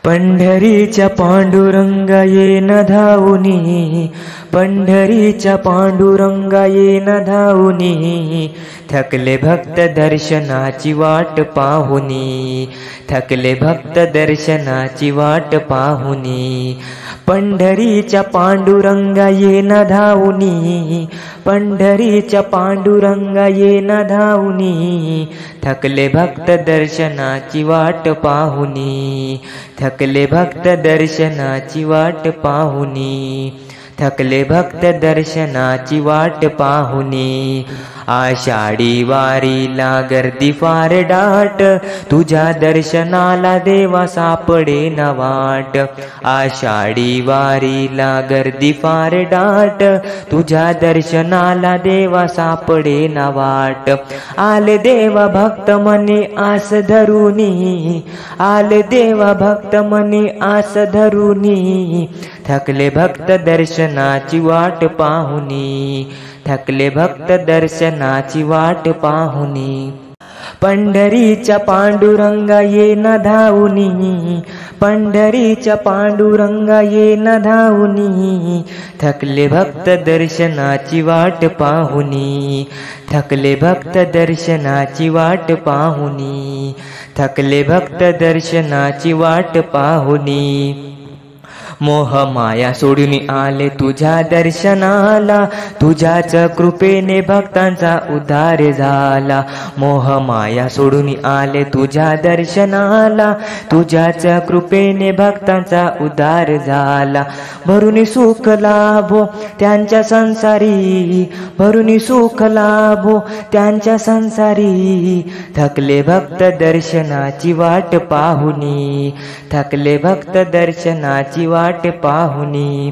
पंढरीच्या पांडुरंगा येन धावुनी, पंढरीच्या पांडुरंगा येन धावुनी, थकले भक्त दर्शनाची वाट पाहुनी, थकले भक्त दर्शनाची वाट पाहुनी। पंढरीच्या पांडुरंगा येन धावुनी, पंढरीच्या पांडुरंगा येन धावुनी, थकले भक्त दर्शनाची वाट पाहुनी, थकले भक्त दर्शनाची वाट पाहुनी, थकले भक्त दर्शनाची वाट पाहुनी। आषाढी वारीला गर्दी फार दाट, तुझ्या दर्शनाला देवा सापडे न वाट। आषाढी वारीला गर्दी फार दाट, तुझ्या दर्शनाला देवा सापडे न वाट। आले देवा भक्त मने आस धरुनी, आले देवा भक्त मने आस धरुनी, थकले भक्त दर्शनाची वाट पाहुनी, थकले भक्त दर्शनाची वाट पाहुनी। पंढरीच्या पांडुरंगा येन धावुनी, पंढरीच्या पांडुरंगा येन धावुनी, थकले भक्त दर्शनाची वाट पाहुनी, थकले भक्त दर्शनाची वाट पाहुनी, थकले भक्त दर्शनाची वाट पाहुनी। मोह माया सोडून आले तुझ्या दर्शनाला, तुझ्याच कृपेने भक्तांचा उद्धार झाला। मोह माया सोडून आले तुझ्या दर्शनाला, तुझ्याच कृपेने भक्तांचा उद्धार झाला। भरून सुख लाभो त्यांच्या संसारी, भरून सुख लाभो त्यांच्या संसारी, थकले भक्त दर्शनाची वाट पाहुनी, थकले भक्त दर्शनाची वाट पाहुनी।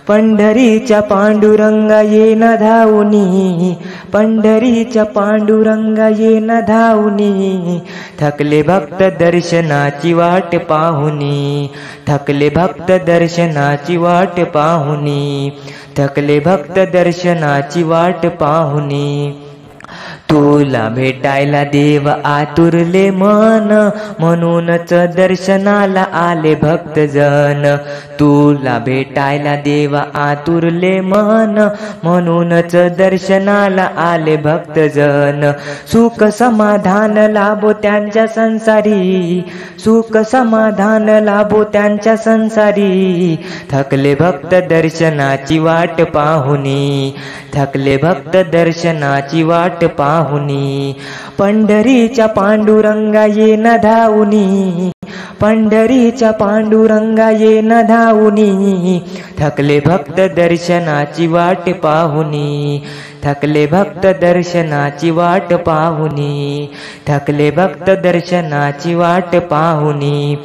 पंढरीच्या पांडुरंगा येन धावुनी, पंढरीच्या पांडुरंगा येन धावुनी, थकले भक्त दर्शनाची वाट पाहुनी, थकले भक्त दर्शनाची वाट पाहुनी, थकले भक्त दर्शनाची वाट पाहुनी। तुला भेटायला देव आतुरले मन, म्हणूनच दर्शनाला आले भक्तजन। तुला भेटायला देव आतुरले मन, म्हणूनच दर्शनाला आले भक्तजन। सुख समाधान लाभो त्यांच्या संसारी, सुख समाधान लाभो त्यांच्या संसारी, थकले भक्त दर्शनाची वाट पाहुनी, थकले भक्त दर्शनाची वाट पाहुनी। पंढरीच्या पांडुरंगा येन धावुनी, पंढरीच्या पांडुरंगा येन धावुनी, थकले भक्त दर्शनाची वाट पाहुनी, थकले भक्त दर्शनाची वाट पाहुनी, थकले भक्त दर्शनाची वाट पाहुनी।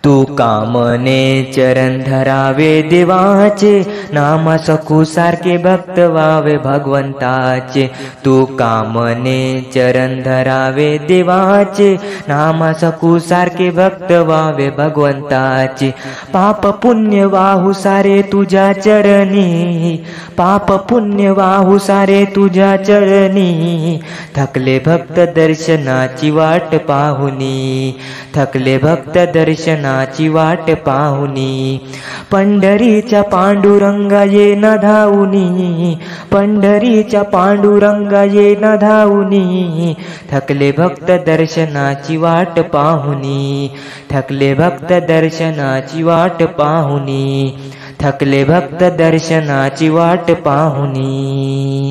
तू कामने चरण धरावे देवाचे, नाम सखू सारखे भक्त व्हावे भगवंताचे। तू कामने चरण धरावे देवाचे, नाम सखू सारखे भक्त व्हावे भगवंताचे। पाप पुण्य वाहू सारे तुझ्या चरणी, पाप पुण्य वाहू सारे तुझ्या चरणी, थकले भक्त दर्शनाची वाट पाहुनी, थकले भक्त दर्शनाची वाट पाहुनी। पंढरीच्या पांडुरंगा येन धावुनी, पंढरीच्या पांडुरंगा येन धावुनी, थकले भक्त दर्शनाची वाट पाहुनी, थकले भक्त दर्शनाची वाट पाहुनी, थकले भक्त दर्शनाची वाट पाहुनी।